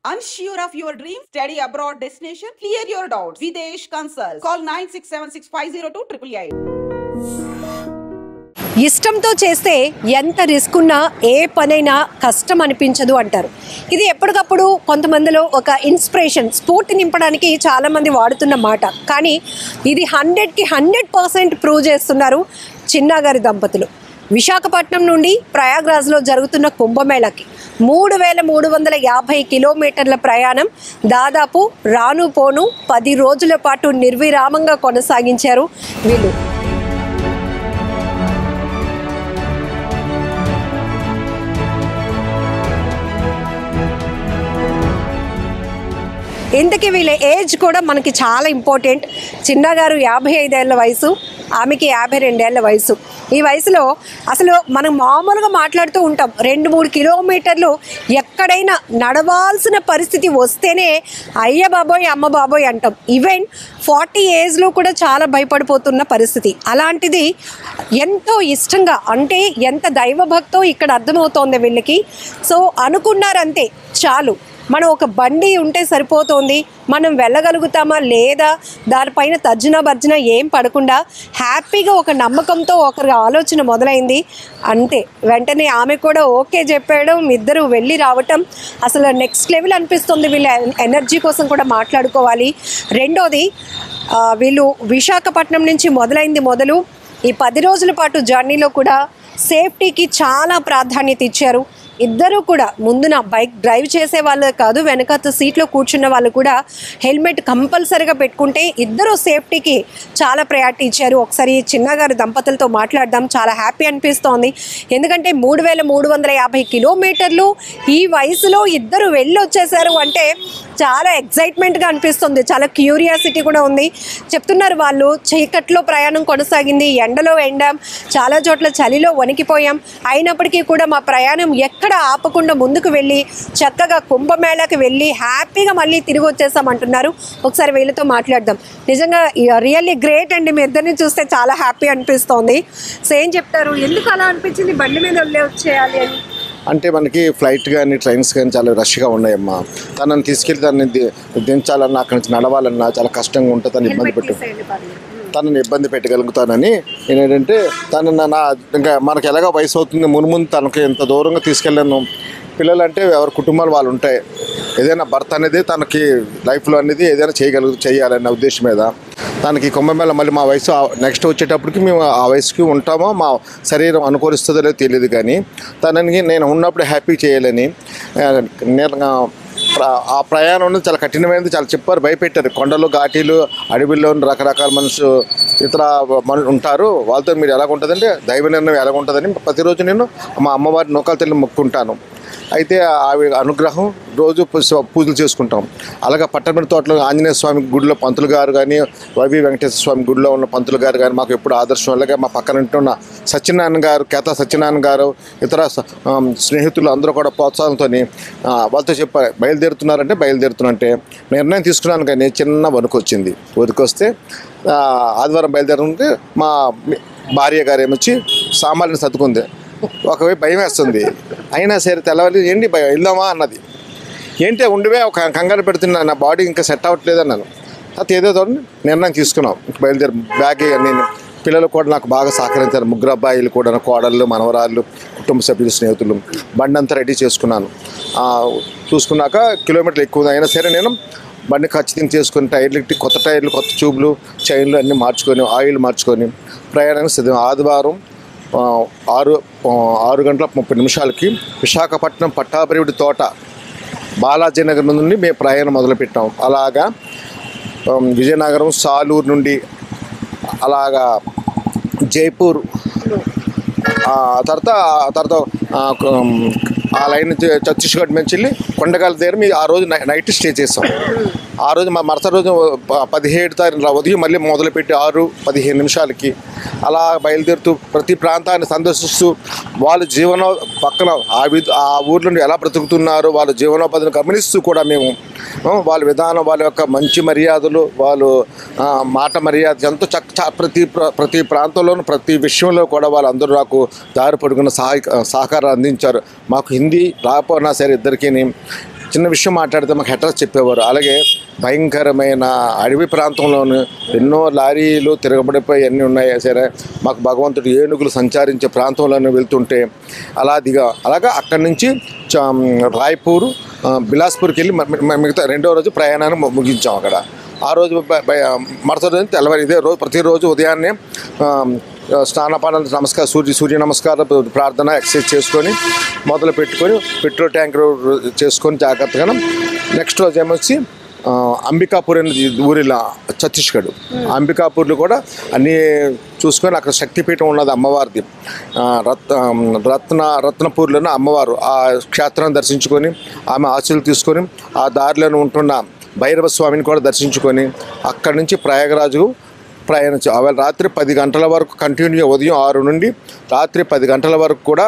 Unsure of your dream? Study abroad destination? Clear your doubts. Videsh Consult. Call 9676502888. ఇష్టంతో చేస్తే ఎంత risk ఉన్నా ఏ పనైనా కష్టం అనిపించదు అంటారు. ఇది ఎప్పటికప్పుడు కొంతమందిలో ఒక ఇన్స్పిరేషన్, స్ఫూర్తి నింపడానికి చాలామంది వాడుతున్న మాట. కానీ ఇది 100కి 100% ప్రూవ్ చేస్తున్నారు చిన్నాగారి దంపతులు. విశాఖపట్నం నుండి ప్రయాగ్రాజ్లో జరుగుతున్న కుంభమేళకి 3350 కిలోమీటర్ల ప్రయాణం దాదాపు రాను పోను 10 రోజుల పాటు నిర్విరామంగా కొనసాగించారు వీళ్ళు. ఇంతకీ వీళ్ళ ఏజ్ కూడా మనకి చాలా ఇంపార్టెంట్. చిన్నగారు 55 ఏళ్ల వయసు, ఆమెకి 52 ఏళ్ల వయసు. ఈ వయసులో అసలు మనం మామూలుగా మాట్లాడుతూ ఉంటాం, 2-3 కిలోమీటర్లు ఎక్కడైనా నడవాల్సిన పరిస్థితి వస్తేనే అయ్య బాబోయ్ అమ్మ బాబోయ్ అంటాం. ఈవెన్ 40 ఏజ్లో కూడా చాలా భయపడిపోతున్న పరిస్థితి. అలాంటిది ఎంతో ఇష్టంగా, అంటే ఎంత దైవభక్తో ఇక్కడ అర్థమవుతోంది వీళ్ళకి. సో అనుకున్నారంతే, చాలు మనం ఒక బండి ఉంటే సరిపోతుంది, మనం వెళ్ళగలుగుతామా లేదా దానిపైన తర్జన భర్జన ఏం పడకుండా హ్యాపీగా ఒక నమ్మకంతో ఒకరి ఆలోచన మొదలైంది. అంతే, వెంటనే ఆమె కూడా ఓకే చెప్పడం, ఇద్దరు వెళ్ళి రావటం అసలు నెక్స్ట్ లెవెల్ అనిపిస్తుంది. వీళ్ళ ఎనర్జీ కోసం కూడా మాట్లాడుకోవాలి. రెండోది, వీళ్ళు విశాఖపట్నం నుంచి మొదలు ఈ 10 రోజుల పాటు జర్నీలో కూడా సేఫ్టీకి చాలా ప్రాధాన్యత ఇచ్చారు. ఇద్దరు కూడా ముందున బైక్ డ్రైవ్ చేసే వాళ్ళే కాదు, వెనకాల సీట్లో కూర్చున్న వాళ్ళు కూడా హెల్మెట్ కంపల్సరీగా పెట్టుకుంటే ఇద్దరు సేఫ్టీకి చాలా ప్రయారిటీ ఇచ్చారు. ఒకసారి చిన్నగారు దంపతులతో మాట్లాడదాం, చాలా హ్యాపీ అనిపిస్తోంది. ఎందుకంటే 3350 కిలోమీటర్లు ఈ వయసులో ఇద్దరు వెళ్ళి వచ్చేసారు అంటే చాలా ఎక్సైట్మెంట్గా అనిపిస్తుంది, చాలా క్యూరియాసిటీ కూడా ఉంది. చెప్తున్నారు వాళ్ళు, చీకట్లో ప్రయాణం కొనసాగింది, ఎండలో ఎండాం, చాలా చోట్ల చలిలో వణికిపోయాం, అయినప్పటికీ కూడా మా ప్రయాణం ఎక్కడ ఆపకుండా ముందుకు వెళ్ళి చక్కగా కుంభమేళాకి వెళ్ళి హ్యాపీగా మళ్ళీ తిరిగి వచ్చేసామంటున్నారు. ఒకసారి వీళ్ళతో మాట్లాడదాం. నిజంగా రియల్లీ గ్రేట్ అండి, మీ ఇద్దరిని చూస్తే చాలా హ్యాపీ అనిపిస్తోంది. సో ఏం చెప్తారు, ఎందుకు అలా అనిపించింది బండి మీద వెళ్ళే వచ్చేయాలి అని? అంటే మనకి ఫ్లైట్ కానీ ట్రైన్స్ కానీ చాలా రష్గా ఉన్నాయమ్మా. తనని తీసుకెళ్ళి తనని దించాలన్నా, అక్కడి నుంచి నడవాలన్నా చాలా కష్టంగా ఉంటుంది. తనని ఇబ్బంది పెట్టగలుగుతానని ఏంటంటే ఇంకా మనకి ఎలాగో వయసు అవుతుంది, ముందు తనకి ఎంత దూరంగా తీసుకెళ్ళాను. పిల్లలు అంటే ఎవరి కుటుంబాలు వాళ్ళు ఉంటాయి, ఏదైనా భర్త అనేది తనకి లైఫ్లో అనేది ఏదైనా చేయాలన్న ఉద్దేశం మీద తనకి కుంభమేళ మళ్ళీ మా వయసు నెక్స్ట్ వచ్చేటప్పటికి మేము ఆ వయసుకి ఉంటామో, మా శరీరం అనుకూలిస్తుందో లేదో తెలియదు, కానీ తనని నేను ఉన్నప్పుడు హ్యాపీ చేయాలని ఆ ప్రయాణం చాలా కఠినమైనది. చాలా చెప్పారు, భయపెట్టారు. కొండలు, ఘాటీలు, అడవిలో రకరకాల మనుషులు ఇతర ఉంటారు, వాళ్ళతో మీరు ఎలాగుంటుందంటే దైవ నిర్ణయం ఎలాగుంటుందని ప్రతిరోజు నేను మా అమ్మవారి నూకాల తల్లి మొక్కుంటాను. అయితే ఆవిడ అనుగ్రహం రోజు పూజలు చేసుకుంటాం. అలాగే పట్టమిడి తోటలో ఆంజనేయ స్వామి గుడిలో పంతులు గారు కానీ, వైవి వెంకటేశ్వర స్వామి గుడిలో ఉన్న పంతులు గారు కానీ మాకు ఎప్పుడు ఆదర్శం. అలాగే మా పక్కన ఉంటున్న సత్యనారాయణ గారు, కేతా సత్యనారాయణ గారు, ఇతర స్నేహితులు అందరూ కూడా ప్రోత్సాహంతో వాళ్ళతో చెప్పారు, బయలుదేరుతున్నంటే నిర్ణయం తీసుకున్నాను. కానీ చిన్న వణుకు వచ్చింది. వస్తే ఆదివారం బయలుదేరుతుంటే మా భార్య గారు ఏమొచ్చి సామాన్యుని సర్దుకుంది. ఒకవైపు భయం వేస్తుంది, అయినా సరే తెల్లవారి ఏంటి భయం, వెళ్దామా అన్నది. ఏంటి ఉండివే ఒక కంగారు పెడుతున్నా, నా బాడీ ఇంకా సెట్ అవ్వట్లేదు అన్నాను. అది ఏదో నిర్ణయం తీసుకున్నాం, బయలుదేరి బ్యాగ్. నేను పిల్లలు కూడా నాకు బాగా సహకరించారు, 3 అబ్బాయిలు కూడా, కోడళ్ళు, మనవరాళ్ళు, కుటుంబ సభ్యులు, స్నేహితులు. బండి అంతా రెడీ చేసుకున్నాను. చూసుకున్నాక కిలోమీటర్లు ఎక్కువ అయినా సరే నేను బండి ఖచ్చితంగా చేసుకుని కొత్త టైర్లు, కొత్త ట్యూబ్లు, చైన్లు అన్నీ మార్చుకొని, ఆయిల్ మార్చుకొని ప్రయాణానికి సిద్ధం. ఆదివారం 6:30 విశాఖపట్నం పట్టాభిరెడ్డి తోట బాలాజీనగర్ నుండి మేము ప్రయాణం మొదలుపెట్టాం. అలాగా విజయనగరం, సాలూరు నుండి అలాగా జైపూర్, తర్వాత ఆ లైన్ నుంచి ఛత్తీస్గఢ్ నుంచి వెళ్ళి కొండగాల దగ్గర మేము ఆ రోజు నైట్ స్టే చేస్తాం. ఆ రోజు మరుసటి రోజు 17 తారీఖు ఉదయం మళ్ళీ మొదలుపెట్టి 6:15 అలా బయలుదేరుతూ ప్రతి ప్రాంతాన్ని సందర్శిస్తూ వాళ్ళ పక్కన ఆ ఊర్లో ఎలా బ్రతుకుతున్నారు, వాళ్ళ జీవనోపాధిని గమనిస్తూ కూడా మేము వాళ్ళ విధానం, వాళ్ళ యొక్క మంచి మర్యాదలు, వాళ్ళు మాట మర్యాద ఎంతో ప్రతి ప్రాంతంలోనూ ప్రతి విషయంలో కూడా వాళ్ళందరూ నాకు దారి పొడుగున సహకారం అందించారు. మాకు హిందీ రాకపోయినా సరే ఇద్దరికీ చిన్న విషయం మాట్లాడితే మాకు అడ్రస్ చెప్పేవారు. అలాగే భయంకరమైన అడవి ప్రాంతంలోను ఎన్నో లారీలు తిరగబడిపోయి అన్నీ ఉన్నాయి సరే మాకు భగవంతుడు ఏనుగులు సంచరించే ప్రాంతంలోనే వెళ్తుంటే అలాగా అక్కడి నుంచి రాయ్పూర్ బిలాస్పూర్కి వెళ్ళి మిగతా రెండో రోజు ప్రయాణాన్ని ముగించాం. అక్కడ ఆ రోజు మరుసటి రోజు తెల్లవారు ఇదే రోజు ప్రతిరోజు ఉదయాన్నే స్నానపానాలు సూర్య నమస్కారం ప్రార్థన ఎక్సర్సైజ్ చేసుకొని మొదలు పెట్టుకొని పెట్రోల్ ట్యాంకర్ చేసుకొని జాగ్రత్తగా నెక్స్ట్ రోజు ఏమొచ్చి అంబికాపూర్ అనేది ఊరిలో ఛత్తీస్గఢ్ అంబికాపూర్లో కూడా అన్నీ చూసుకొని అక్కడ శక్తిపీఠం ఉన్నది అమ్మవారిది. రత్నపూర్లోనే అమ్మవారు ఆ క్షేత్రాన్ని దర్శించుకొని ఆమె ఆశీస్సులు తీసుకొని ఆ దారిలోనే ఉంటున్న భైరవ స్వామిని కూడా దర్శించుకొని అక్కడి నుంచి ప్రయాగరాజు ప్రయాణించాం. అవి రాత్రి 10 గంటల వరకు కంటిన్యూ ఉదయం 6 నుండి రాత్రి 10 గంటల వరకు కూడా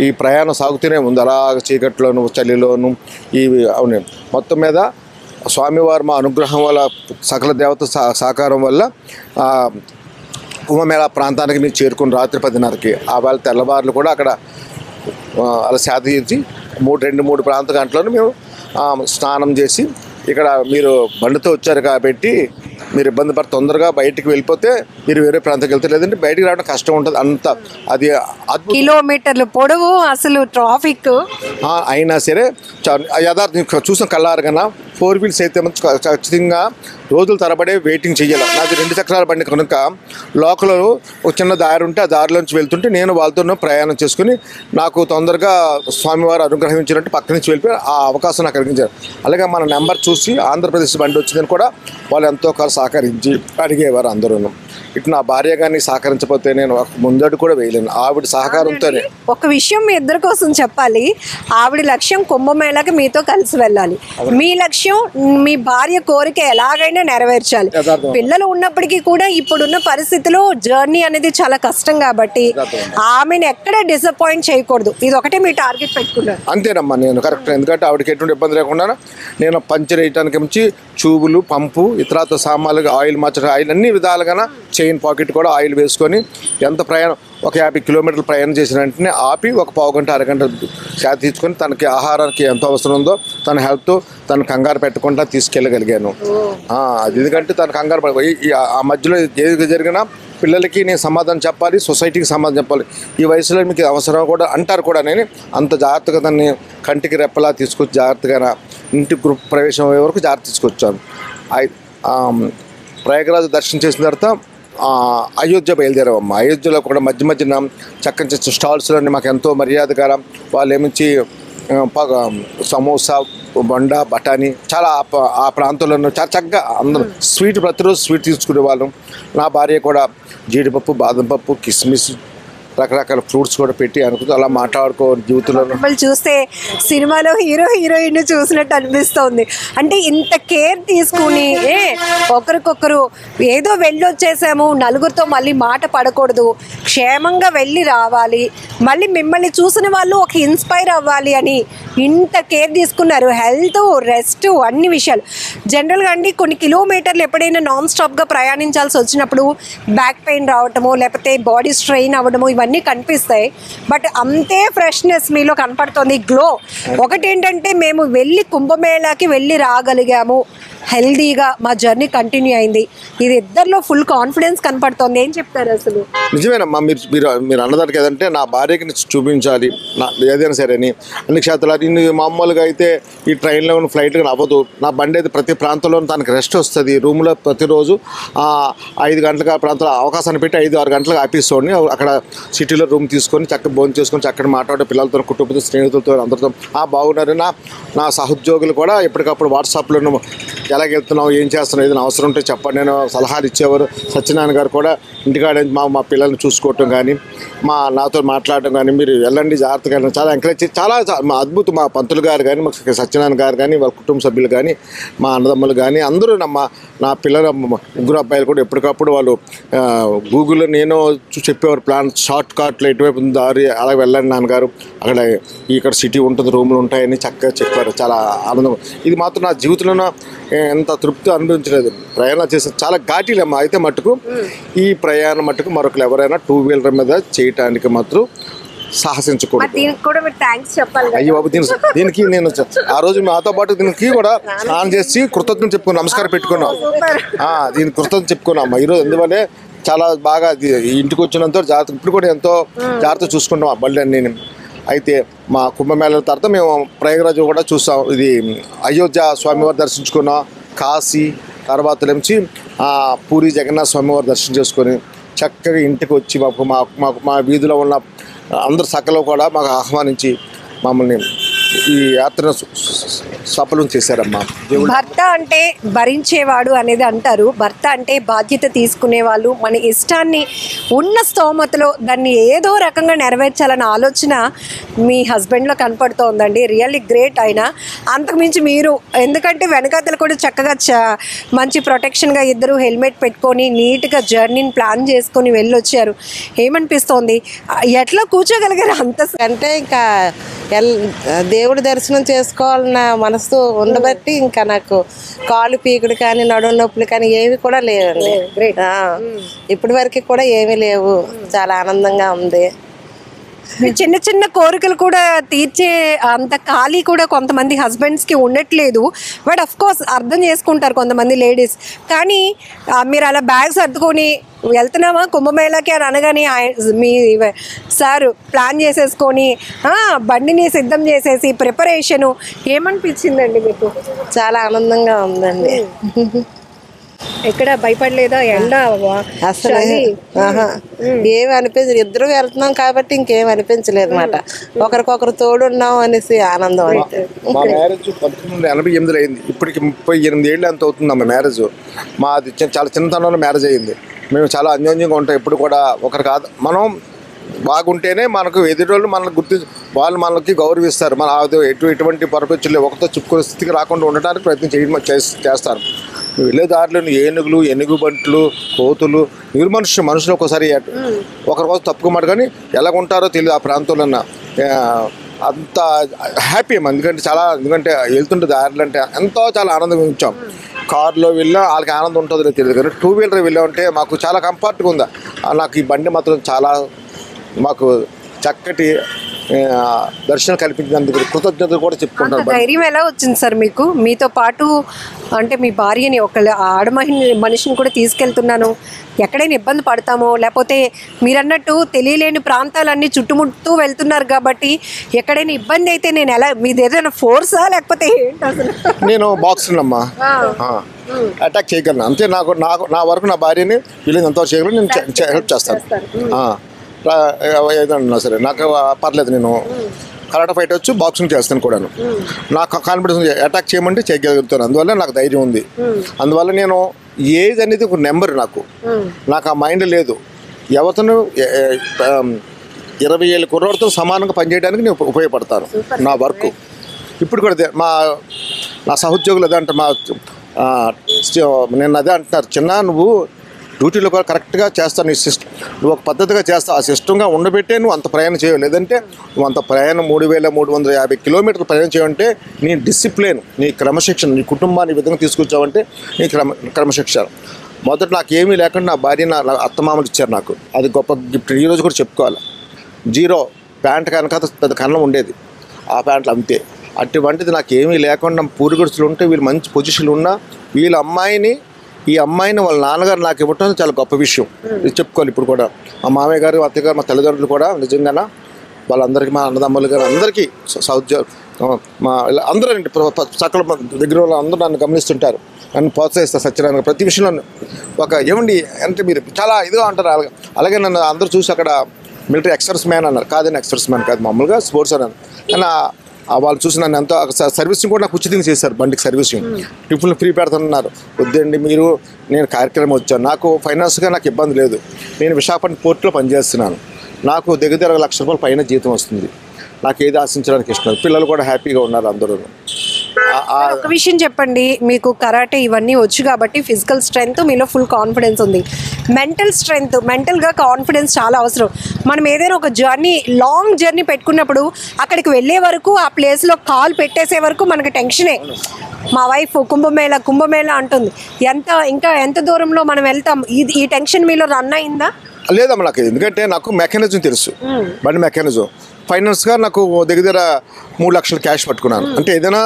ఈ ప్రయాణం సాగుతూనే ఉంది. అలాగ చీకట్లోను చలిలోను అవును మొత్తం మీద స్వామివారి మా అనుగ్రహం వల్ల సకల దేవత సహకారం వల్ల కుంభమేళా ప్రాంతానికి మేము చేరుకుని రాత్రి 10:30కి ఆ వాళ్ళ తెల్లవారులు కూడా అక్కడ అలా శాంతించి 2-3 ప్రాంత గంటలను మేము స్నానం చేసి ఇక్కడ మీరు బండితో వచ్చారు కాబట్టి మీరు ఇబ్బంది పడి తొందరగా బయటికి వెళ్ళిపోతే మీరు వేరే ప్రాంతానికి వెళ్తే లేదంటే బయటికి రావడం కష్టం ఉంటుంది. అంత అది కిలోమీటర్లు పొడవు అసలు ట్రాఫిక్ అయినా సరే యథార్థం చూసిన కల్లారగా 4 వీల్స్ అయితే ఖచ్చితంగా రోజుల తరబడే వెయిటింగ్ చేయాలి. నాది 2 చక్రాల బండి కనుక లోకల్లో ఒక చిన్న దారి ఉంటే ఆ దారిలోంచి వెళ్తుంటే నేను వాళ్ళతో ప్రయాణం చేసుకుని నాకు తొందరగా స్వామివారు అనుగ్రహించినట్టు పక్క నుంచి వెళ్ళిపోయి ఆ అవకాశం నాకు కలిగించారు. అలాగే మన నెంబర్ చూసి ఆంధ్రప్రదేశ్ బండి వచ్చిందని కూడా వాళ్ళు ఎంతో కాలం సహకరించి అడిగేవారు అందరూ. ఇటు నా భార్య కానీ సహకరించకపోతే నేను ముందడు కూడా వేయలేను. ఆవిడ సహకారంతోనే. ఒక విషయం మీ ఇద్దరి కోసం చెప్పాలి. ఆవిడ లక్ష్యం కుంభమేళాకి మీతో కలిసి వెళ్ళాలి. మీ లక్ష్యం మీ భార్య కోరిక ఎలాగైనా నెరవేర్చాలి. పిల్లలు ఉన్నప్పటికీ కూడా ఇప్పుడున్న పరిస్థితిలో జర్నీ అనేది చాలా కష్టం కాబట్టి ఆమెను ఎక్కడ డిసప్పాయింట్ చేయకూడదు. ఇది ఒకటే మీ టార్గెట్ పెట్టుకున్నారు. అంతేనమ్మా నేను కరెక్ట్. ఎందుకంటే ఆవిడకి ఎటువంటి ఇబ్బంది లేకుండా నేను పంచర్ వేయడానికి నుంచి ట్యూబులు పంపు ఇతరత్ర సామాన్లు ఆయిల్ మార్చడం ఆయిల్ అన్ని విధాలుగా చైన్ పాకెట్ కూడా ఆయిల్ వేసుకొని ఎంత ప్రయాణం ఒక 50 కిలోమీటర్లు ప్రయాణం చేసిన వెంటనే ఆపి ఒక పావు గంట అరగంట శాత తీసుకొని తనకి ఆహారానికి ఎంత అవసరం ఉందో తన హెల్త్ తను కంగారు పెట్టకుండా తీసుకెళ్ళగలిగాను. ఎందుకంటే తన కంగారు ఆ మధ్యలో ఏది జరిగినా పిల్లలకి నేను సమాధానం చెప్పాలి, సొసైటీకి సమాధానం చెప్పాలి. ఈ వయసులో మీకు అవసరం కూడా అంటారు కూడా. నేను అంత జాగ్రత్తగా దాన్ని కంటికి రెప్పలా తీసుకొచ్చి జాగ్రత్తగా ఇంటి ప్రవేశం అయ్యే వరకు జాగ్రత్త తీసుకొచ్చాను. ప్రయాగరాజు దర్శనం చేసిన తర్వాత అయోధ్య బయలుదేరామమ్మ. అయోధ్యలో కూడా మధ్య మధ్యన చక్కని స్టాల్స్లోని మాకు ఎంతో మర్యాదకరం. వాళ్ళు ఏమించి సమోసా బొండా బఠానీ చాలా ఆ ప్రాంతంలో చాలా చక్కగా అందరూ స్వీట్ ప్రతిరోజు స్వీట్ తీసుకునే వాళ్ళం. నా భార్య కూడా జీడిపప్పు బాదం పప్పు కిస్మిస్ రకరకాల ఫ్రూట్స్ కూడా పెట్టి అనుకుంటూ అలా మాట్లాడుకో జీవితంలో మిమ్మల్ని చూస్తే సినిమాలో హీరోయిన్ చూసినట్టు అనిపిస్తుంది. అంటే ఇంత కేర్ తీసుకుని ఒకరికొకరు ఏదో వెళ్ళొచ్చేసాము నలుగురితో మళ్ళీ మాట పడకూడదు, క్షేమంగా వెళ్ళి రావాలి, మళ్ళీ మిమ్మల్ని చూసిన వాళ్ళు ఒక ఇన్స్పైర్ అవ్వాలి అని ఇంత కేర్ తీసుకున్నారు. హెల్త్ రెస్ట్ అన్ని విషయాలు. జనరల్గా అండి కొన్ని కిలోమీటర్లు ఎప్పుడైనా నాన్ స్టాప్గా ప్రయాణించాల్సి వచ్చినప్పుడు బ్యాక్ పెయిన్ రావటము లేకపోతే బాడీ స్ట్రెయిన్ అవ్వడము ఇవన్నీ కనిపిస్తాయి. బట్ అంతే ఫ్రెష్నెస్ మీలో కనపడుతుంది, గ్లో. ఒకటేంటంటే మేము వెళ్ళి కుంభమేళాకి వెళ్ళి రాగలిగాము, హెల్దీగా మా జర్నీ కంటిన్యూ అయింది. ఇది ఇద్దరిలో ఫుల్ కాన్ఫిడెన్స్ కనపడుతుంది. ఏం చెప్తారు అసలు? నిజమేనమ్మా. మీరు అన్నదానికి ఏదంటే నా భార్యకి చూపించాలి నా ఏదైనా సరే అని అన్ని క్షేత్రాలు. మామూలుగా అయితే ఈ ట్రైన్లో ఫ్లైట్గా అవ్వదు. నా బండి అయితే ప్రతి ప్రాంతంలో తనకి రెస్ట్ వస్తుంది. రూమ్లో ప్రతిరోజు 5 గంటలకు ఆ ప్రాంతంలో అవకాశాన్ని పెట్టి 5-6 గంటలకు ఆపిస్తోండి. అక్కడ సిటీలో రూమ్ తీసుకొని చక్కగా భోజనం చేసుకొని చక్కగా మాట్లాడే పిల్లలతో కుటుంబంతో స్నేహితులతో అందరితో బాగున్నారు. నా సహోద్యోగులు కూడా ఎప్పటికప్పుడు వాట్సాప్లో ఎలాగెళ్తున్నావు ఏం చేస్తున్నావు ఏదైనా అవసరం ఉంటే చెప్పండి నేను సలహాలు ఇచ్చేవారు. సత్యనారాయణ గారు కూడా ఇంటికాడ మా పిల్లల్ని చూసుకోవటం కానీ నాతో మాట్లాడటం కానీ మీరు వెళ్ళండి జాగ్రత్తగా చాలా ఎంకరేజ్ చాలా అద్భుతం. మా పంతులు గారు కానీ మా సత్యనారాయణ గారు కానీ వాళ్ళ కుటుంబ సభ్యులు కానీ మా అన్నదమ్ములు కానీ అందరూ నా పిల్లల 3 అబ్బాయిలు కూడా ఎప్పటికప్పుడు వాళ్ళు గూగుల్లో నేను చెప్పేవారు ప్లాన్ షార్ట్ కట్లో ఎటువైపు దారి అలా వెళ్ళండి నాన్నగారు అక్కడ ఇక్కడ సిటీ ఉంటుంది రూములు ఉంటాయని చక్కగా చెప్పారు. చాలా ఆనందం. ఇది మాత్రం నా జీవితంలో ఎంత తృప్తి అనుభవించలేదు. ప్రయాణం చేసే చాలా ఘాటీలమ్మా. అయితే మట్టుకు ఈ ప్రయాణం మట్టుకు మరొకరు ఎవరైనా 2 వీలర్ మీద చేయటానికి మాత్రం సాహసించకూడదు. దీనికి కూడా మీరు థ్యాంక్స్ చెప్పాలి కదా. అయ్యో బాబు, దీనికి నేను ఆ రోజు మాతో పాటు దీనికి కూడా స్నానం చేసి కృతజ్ఞత చెప్పుకున్నాం, నమస్కారం పెట్టుకున్నాం. దీనికి కృతజ్ఞత చెప్పుకున్నాం ఈరోజు. ఎందువల్లే చాలా బాగా ఇంటికి వచ్చినంత జాగ్రత్త, ఇప్పుడు కూడా ఎంతో జాగ్రత్త చూసుకుంటాం ఆ బళ్ళు అన్నీ. అయితే మా కుంభమేళ తర్వాత మేము ప్రయాగరాజ్ కూడా చూసాం. ఇది అయోధ్య స్వామివారి దర్శించుకున్నాం, కాశీ, తర్వాత నుంచి పూరి జగన్నాథ స్వామివారి దర్శనం చేసుకొని చక్కగా ఇంటికి వచ్చి మా వీధిలో ఉన్న అందరు సకలు కూడా మాకు ఆహ్వానించి మమ్మల్ని ఈ యాత్రను సఫలం చేశారమ్మా. భర్త అంటే భరించేవాడు అనేది అంటారు. భర్త అంటే బాధ్యత తీసుకునేవాళ్ళు. మన ఇష్టాన్ని ఉన్న స్తోమతలో దాన్ని ఏదో రకంగా నెరవేర్చాలన్న ఆలోచన మీ హస్బెండ్లో కనపడుతోందండి. Really great. ఆయన అంతకుమించి మీరు, ఎందుకంటే వెనకాతలు కూడా చక్కగా మంచి ప్రొటెక్షన్గా ఇద్దరు హెల్మెట్ పెట్టుకొని నీట్గా జర్నీని ప్లాన్ చేసుకొని వెళ్ళొచ్చారు. ఏమనిపిస్తోంది, ఎట్లా కూర్చోగలిగారు అంత అంటే ఇంకా దేవుడి దర్శనం చేసుకోవాలన్న మనసు ఉండబట్టి ఇంకా నాకు కాళ్ళు పీకుడు కానీ నడుము నొప్పులు కానీ ఏవి కూడా లేవండి. ఇప్పటి వరకు కూడా ఏమీ లేవు. చాలా ఆనందంగా ఉంది. చిన్న చిన్న కోరికలు కూడా తీర్చే అంత ఖాళీ కూడా కొంతమంది హస్బెండ్స్కి ఉండట్లేదు. బట్ అఫ్ కోర్స్ అర్థం చేసుకుంటారు కొంతమంది లేడీస్. కానీ మీరు అలా బ్యాగ్స్ సర్దుకొని వెళ్తున్నామా కుంభమేళాకి అని అనగానే మీ సార్ ప్లాన్ చేసేసుకొని బండిని సిద్ధం చేసేసి ప్రిపరేషను ఏమనిపించిందండి మీకు? చాలా ఆనందంగా ఉందండి. ఎక్కడ భయపడలేదా? ఎండ అసలు ఏమి అనిపించలేదు. ఇద్దరు వెళ్తున్నాం కాబట్టి ఇంకేం అనిపించలేదు అనమాట. ఒకరికొకరు తోడున్నాం అనేసి ఆనందం. అయితే మా మ్యారేజ్ 1988లో అయింది. ఇప్పటికి 38 ఏళ్ళు ఎంత అవుతుంది మా మ్యారేజ్. మాది చాలా చిన్నతనంలో మ్యారేజ్ అయ్యింది. మేము చాలా అన్యోన్యంగా ఉంటాం. ఎప్పుడు కూడా ఒకరు కాదు, మనం బాగుంటేనే మనకు ఎదురోళ్ళు మనకు వాళ్ళు మనకి గౌరవిస్తారు. మన ఎటువంటి పొరపచ్చులు ఒకరితో చెప్పుకునే స్థితికి రాకుండా ఉండడానికి ప్రయత్నం చేస్తారు. వెళ్ళే దారిలో ఏనుగులు, ఎనుగుబంట్లు, కోతులు, మనుషులు ఒకసారి ఒకరి కోసం తప్పుకోమాట కానీ ఎలాగుంటారో తెలియదు ఆ ప్రాంతంలో. అంత హ్యాపీ ఎందుకంటే వెళ్తుంటే దారిలో అంటే ఎంతో చాలా ఆనందం ఇచ్చాం. కారులో వెళ్ళినా వాళ్ళకి ఆనందం ఉంటుందో తెలియదు కానీ 2 వీలర్ వెళ్ళామంటే మాకు చాలా కంఫర్ట్గా ఉంది. నాకు ఈ బండి మాత్రం చాలా మాకు చక్కటి దర్శనం కల్పించినందుకు కృతజ్ఞతలు కూడా చెప్పుకుంటాను. ధైర్యం ఎలా వచ్చింది సార్ మీకు? మీతో పాటు అంటే మీ భార్యని ఒక మనిషిని కూడా తీసుకెళ్తున్నాను, ఎక్కడైనా ఇబ్బంది పడతామో, లేకపోతే మీరన్నట్టు తెలియలేని ప్రాంతాలన్నీ చుట్టుముట్టూ వెళ్తున్నారు కాబట్టి ఎక్కడైనా ఇబ్బంది అయితే నేను ఎలా, మీది ఏదైనా ఫోర్సా లేకపోతే ఏంటి అసలు? నేను బాక్సర్ అమ్మా, అటాక్ చేయగలను అంతే. నా వరకు నా భార్యని వీళ్ళని ఎంతవరకు చేయగలను, నేను హెల్ప్ చేస్తాను. ఏదన్నా సరే నాకు పర్లేదు. నేను కరాటే ఫైట్ వచ్చు, బాక్సింగ్ చేస్తాను కూడాను. నాకు కాన్ఫిడెన్స్ ఉంది, అటాక్ చేయమంటే చేయగలుగుతాను. అందువల్ల నాకు ధైర్యం ఉంది. అందువల్ల నేను ఏజ్ అనేది ఒక నెంబర్. నాకు ఆ మైండ్ లేదు. ఎవరితోనూ 20 ఏళ్ళ కుర్రోడితో సమానంగా పనిచేయడానికి నేను ఉపయోగపడతాను. నా వర్క్ ఇప్పుడు కూడా నా సహోద్యోగులు అదే అంటారు, నేను అదే అంటున్నారు, చిన్న నువ్వు డ్యూటీలో కూడా కరెక్ట్గా చేస్తావు, నీ సిస్టమ్ నువ్వు ఒక పద్ధతిగా చేస్తావు, ఆ సిస్టంగా ఉండబెట్టే నువ్వు అంత ప్రయాణం చేయవు. లేదంటే నువ్వు అంత ప్రయాణం 3350 కిలోమీటర్లు ప్రయాణం చేయమంటే నీ డిసిప్లిన్, నీ క్రమశిక్షణ, నీ కుటుంబాన్ని విధంగా తీసుకొచ్చావంటే నీ క్రమశిక్షణ. మొదట నాకేమీ లేకుండా నా భార్య నా అత్తమామలు ఇచ్చారు నాకు. అది గొప్ప గిఫ్ట్. ఈరోజు కూడా చెప్పుకోవాలి. 0 ప్యాంట్ కనుక పెద్ద కన్నం ఉండేది, ఆ ప్యాంట్లు అంతే. అటువంటిది నాకేమీ లేకుండా పూరిగుడుసులు ఉంటే వీళ్ళు మంచి పొజిషన్లు ఉన్నా ఈ అమ్మాయిని వాళ్ళ నాన్నగారు నాకు ఇవ్వటం చాలా గొప్ప విషయం. ఇది చెప్పుకోవాలి. ఇప్పుడు కూడా మా మామయ్య గారు, అత్తయ్య గారు, మా తల్లిదండ్రులు కూడా నిజంగా వాళ్ళందరికీ, మా అన్నదమ్ములు గారు అందరికీ, మా అందరూ సకల దగ్గర వాళ్ళు అందరూ నన్ను గమనిస్తుంటారు, నన్ను ప్రోత్సహిస్తారు సత్యనారాయణ ప్రతి విషయంలో. ఏమండి అంటే మీరు చాలా ఇదిగా అంటారు. అలాగే నన్ను అందరూ చూసి అక్కడ మిలిటరీ ఎక్స్‌సర్విస్ మ్యాన్ అన్నారు. కాదని ఎక్స్‌సర్విస్ మ్యాన్ కాదు, మామూలుగా స్పోర్ట్స్ అన్నారు. కానీ వాళ్ళు చూసి నన్ను ఎంతో సర్వీసింగ్ కూడా నాకు ఉచితంగా చేశారు. బండికి సర్వీసింగ్ టిఫిన్లు ఫ్రీ పెడుతున్నారు. వద్దండి మీరు, నేను కార్యక్రమం వచ్చాను, నాకు ఫైనాన్స్గా నాకు ఇబ్బంది లేదు, నేను విశాఖపట్నం పోర్టులో పనిచేస్తున్నాను, నాకు దగ్గర ₹1,00,000 పైన జీతం వస్తుంది, నాకు ఏది ఆశించడానికి ఇష్టం. పిల్లలు కూడా హ్యాపీగా ఉన్నారు అందరూ. ఒక విషయం చెప్పండి, మీకు కరాటే ఇవన్నీ వచ్చు కాబట్టి ఫిజికల్ స్ట్రెంగ్త్ మీలో ఫుల్ కాన్ఫిడెన్స్ ఉంది. మెంటల్ స్ట్రెంగ్త్, మెంటల్గా కాన్ఫిడెన్స్ చాలా అవసరం. మనం ఏదైనా ఒక లాంగ్ జర్నీ పెట్టుకున్నప్పుడు అక్కడికి వెళ్ళే వరకు, ఆ ప్లేస్లో కాల్ పెట్టేసే వరకు మనకు టెన్షనే. మా వైఫ్ కుంభమేళ అంటుంది, ఇంకా ఎంత దూరంలో మనం వెళ్తాం, ఈ టెన్షన్ మీలో రన్ అయిందా? లేదమ్మా, నాకు ఎందుకంటే నాకు మెకానిజం తెలుసు, బండి మెకానిజం. ఫైనాన్స్గా నాకు దగ్గర 3 లక్షలు క్యాష్ పట్టుకున్నాను. అంటే ఏదైనా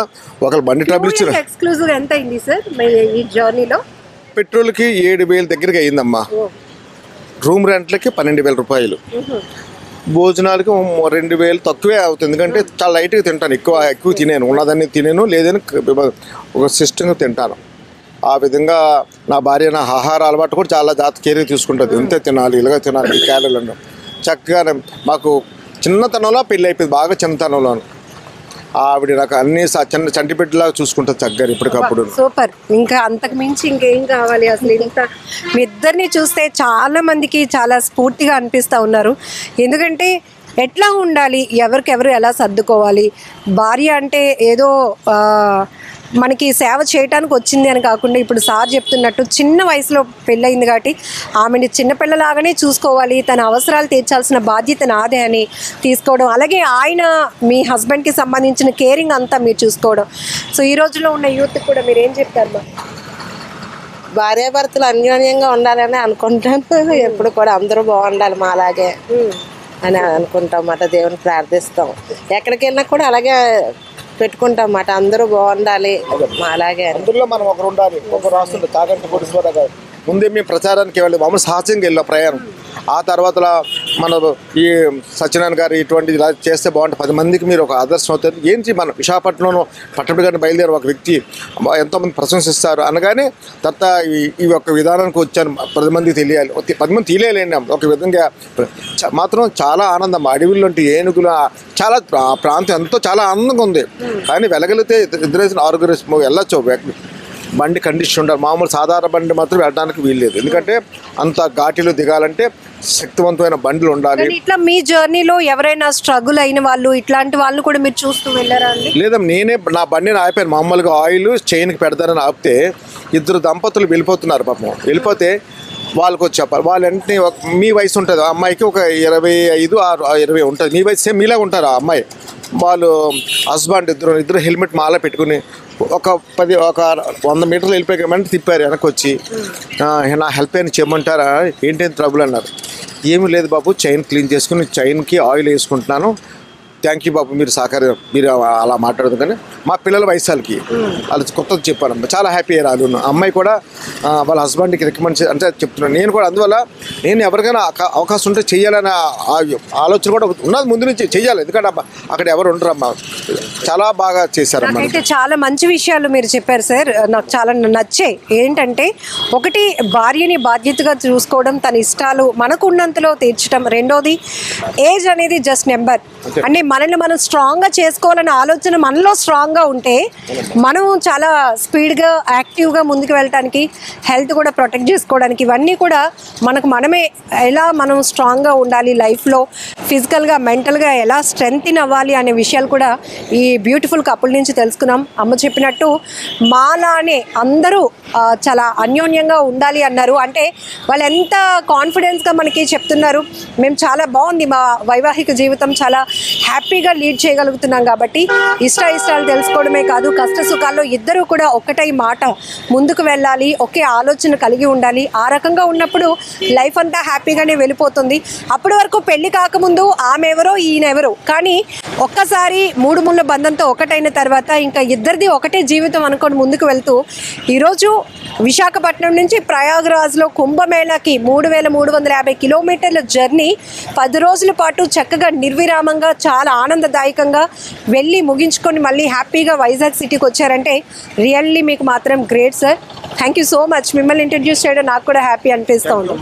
ఒక బండి ట్రబుల్ ఇచ్చిన ఎక్స్క్లూజివ్ ఎంత అయింది సార్ ఈ జర్నీలో? పెట్రోల్కి 7,000 దగ్గరికి అయ్యిందమ్మా, రూమ్ రెంట్లకి 12,000 రూపాయలు, భోజనాలకి 2,000 తక్కువే అవుతుంది. ఎందుకంటే చాలా లైట్గా తింటాను, ఎక్కువ తినేను, ఉన్నదాన్ని తినేను, లేదని ఒక సిస్టంగా తింటాను. ఆ విధంగా నా భార్య నా ఆహార అలవాటు కూడా చాలా కేర్ తీసుకుంటుంది. ఇంతే తినాలి, ఇలాగ తినాలి, ఈ క్యాలరీలను చక్కగా. మాకు చిన్నతనంలో పెళ్ళి అయిపోయింది, బాగా చిన్నతనంలో. ఆవిడ నాకు అన్ని చంటి బిడ్డలాగా చూసుకుంటుంది చక్కగా ఇప్పటికప్పుడు. సూపర్. ఇంకా అంతకు మించి ఇంకేం కావాలి అసలు? ఇంత మీ ఇద్దరిని చూస్తే చాలా మందికి చాలా స్ఫూర్తిగా అనిపిస్తూ ఉన్నారు. ఎందుకంటే ఎట్లా ఉండాలి, ఎవరికెవరు ఎలా సర్దుకోవాలి. భార్య అంటే ఏదో మనకి సేవ చేయడానికి వచ్చింది అని కాకుండా, ఇప్పుడు సార్ చెప్తున్నట్టు చిన్న వయసులో పెళ్ళయింది కాబట్టి ఆమెని చిన్నపిల్లలాగానే చూసుకోవాలి, తన అవసరాలు తీర్చాల్సిన బాధ్యత నాదే అని తీసుకోవడం, అలాగే ఆయన మీ హస్బెండ్కి సంబంధించిన కేరింగ్ అంతా మీరు చూసుకోవడం. సో ఈ రోజులో ఉన్న యూత్కి కూడా మీరు ఏం చెప్తారు? భార్యాభర్తలు అన్యోన్యంగా ఉండాలని అనుకుంటాను. ఎప్పుడు కూడా అందరూ బాగుండాలి మాలాగే అని అనుకుంటాం మాట. దేవుని ప్రార్థిస్తాం, ఎక్కడికి వెళ్ళినా కూడా అలాగే పెట్టుకుంటాం మాట. అందరూ బాగుండాలి అలాగే. అందులో మనం ఒకరు ఉండాలి, ఒకరు రాస్తుంటే కాకంటే పొడిసిపోతా. ముందే మేము ప్రచారానికి వెళ్ళి మామూలు సహజంగా వెళ్ళాం ప్రయాణం. ఆ తర్వాత మన ఈ సత్యనారాయణ గారు ఇటువంటి ఇలా చేస్తే బాగుంటుంది, 10 మందికి మీరు ఒక ఆదర్శం అవుతారు. ఏంటి మన విశాఖపట్నంలో పట్టణ గారిని బయలుదేరి ఒక వ్యక్తి ఎంతోమంది ప్రశంసిస్తారు అనగానే తర్వాత ఈ యొక్క విధానానికి వచ్చాను. 10 మందికి తెలియాలి, 10 మంది తెలియాలండి. ఒక విధంగా మాత్రం చాలా ఆనందం. అడవిలో ఏనుగులు చాలా ప్రాంతం ఎంతో చాలా ఆనందంగా ఉంది. కానీ వెళ్ళగలిగితే 2-6 వెళ్ళొచ్చు. బండి కండిషన్ ఉండాలి, మామూలు సాధారణ బండి మాత్రం వెళ్ళడానికి వీల్లేదు. ఎందుకంటే అంత ఘాటీలో దిగాలంటే శక్తివంతమైన బండ్లు ఉండాలి. ఇట్లా మీ జర్నీలో ఎవరైనా స్ట్రగుల్ అయిన వాళ్ళు, ఇట్లాంటి వాళ్ళు కూడా మీరు చూస్తూ వెళ్ళారా అండి? లేదా నేనే నా బండిని ఆపాను. మామూలుగా ఆయిల్ చైన్కి పెడతారని ఆపితే 2 దంపతులు వెళ్ళిపోతున్నారు పాపం. వెళ్ళిపోతే వాళ్ళకి వచ్చి చెప్పాలి. వాళ్ళు వెంటనే మీ వయసు ఉంటుంది, ఆ అమ్మాయికి ఒక 25-20 ఉంటుంది, మీ వయసు సేమ్ మీలాగా ఉంటారు ఆ అమ్మాయి. వాళ్ళు హస్బెండ్ ఇద్దరు హెల్మెట్ మాల పెట్టుకుని ఒక 100 మీటర్లు వెళ్ళిపోయామంటే తిప్పారు వెనక్కి వచ్చి. నా హెల్ప్ అయినా చేయమంటారా, ఏంటేం ట్రబుల్ అన్నారు. ఏమీ లేదు బాబు, చైన్ క్లీన్ చేసుకుని చైన్కి ఆయిల్ వేసుకుంటున్నాను, థ్యాంక్ యూ బాబు, మీరు సహకారం, మీరు అలా మాట్లాడదు. కానీ మా పిల్లల వయసాలకి వాళ్ళు కొత్తది చెప్పాను, చాలా హ్యాపీ అయ్యారు. అమ్మాయి కూడా వాళ్ళ హస్బెండ్కి రికమెండ్ అంటే చెప్తున్నాను. నేను కూడా అందువల్ల నేను ఎవరికైనా అవకాశం ఉంటే చెయ్యాలనే ఆలోచన కూడా ఉన్నది, ముందు నుంచి చెయ్యాలి. ఎందుకంటే అక్కడ ఎవరు ఉండరు అమ్మా, చాలా బాగా చేశారమ్మా. అయితే చాలా మంచి విషయాలు మీరు చెప్పారు సార్, నాకు చాలా నచ్చాయి. ఏంటంటే ఒకటి, భార్యని బాధ్యతగా చూసుకోవడం, తన ఇష్టాలు మనకున్నంతలో తీర్చడం. రెండోది, ఏజ్ అనేది జస్ట్ నెంబర్. అంటే మనల్ని మనం స్ట్రాంగ్గా చేసుకోవాలనే ఆలోచన మనలో స్ట్రాంగ్గా ఉంటే మనం చాలా స్పీడ్గా యాక్టివ్గా ముందుకు వెళ్ళటానికి, హెల్త్ కూడా ప్రొటెక్ట్ చేసుకోవడానికి, ఇవన్నీ కూడా మనమే ఎలా మనం స్ట్రాంగ్గా ఉండాలి లైఫ్లో, ఫిజికల్గా మెంటల్గా ఎలా స్ట్రెంగ్త్ అవ్వాలి అనే విషయాలు కూడా ఈ బ్యూటిఫుల్ కపుల్ నుంచి తెలుసుకున్నాం. అమ్మ చెప్పినట్టు మాలానే అందరూ చాలా అన్యోన్యంగా ఉండాలి అన్నారు. అంటే వాళ్ళు ఎంత కాన్ఫిడెన్స్గా మనకి చెప్తున్నారు, మేము చాలా బాగుంది మా వైవాహిక జీవితం, చాలా హ్యాపీగా లీడ్ చేయగలుగుతున్నాం. కాబట్టి ఇష్టాలు తెలుసుకోవడమే కాదు, కష్ట సుఖాల్లో ఇద్దరూ కూడా ఒక్కటై మాట ముందుకు వెళ్ళాలి, ఒకే ఆలోచన కలిగి ఉండాలి. ఆ రకంగా ఉన్నప్పుడు లైఫ్ అంతా హ్యాపీగానే వెళ్ళిపోతుంది. అప్పటి వరకు పెళ్లి కాకముందు ఆమె ఎవరో ఈయనెవరో, కానీ ఒక్కసారి 3 ముళ్ళ బంధంతో ఒకటైన తర్వాత ఇంకా ఇద్దరిది ఒకటే జీవితం అనుకొని ముందుకు వెళ్తూ ఈరోజు విశాఖపట్నం నుంచి ప్రయాగ్రాజ్లో కుంభమేళాకి 3,350 కిలోమీటర్ల జర్నీ 10 రోజుల పాటు చక్కగా నిర్విరామంగా చాలా ఆనందదాయకంగా వెళ్ళి ముగించుకొని మళ్ళీ హ్యాపీగా వైజాగ్ సిటీకి వచ్చారంటే రియల్లీ మీకు మాత్రం great sir. Thank you so much. మిమ్మల్ని ఇంట్రడ్యూస్ చేయడం నాకు కూడా హ్యాపీ అనిపిస్తూ ఉంది.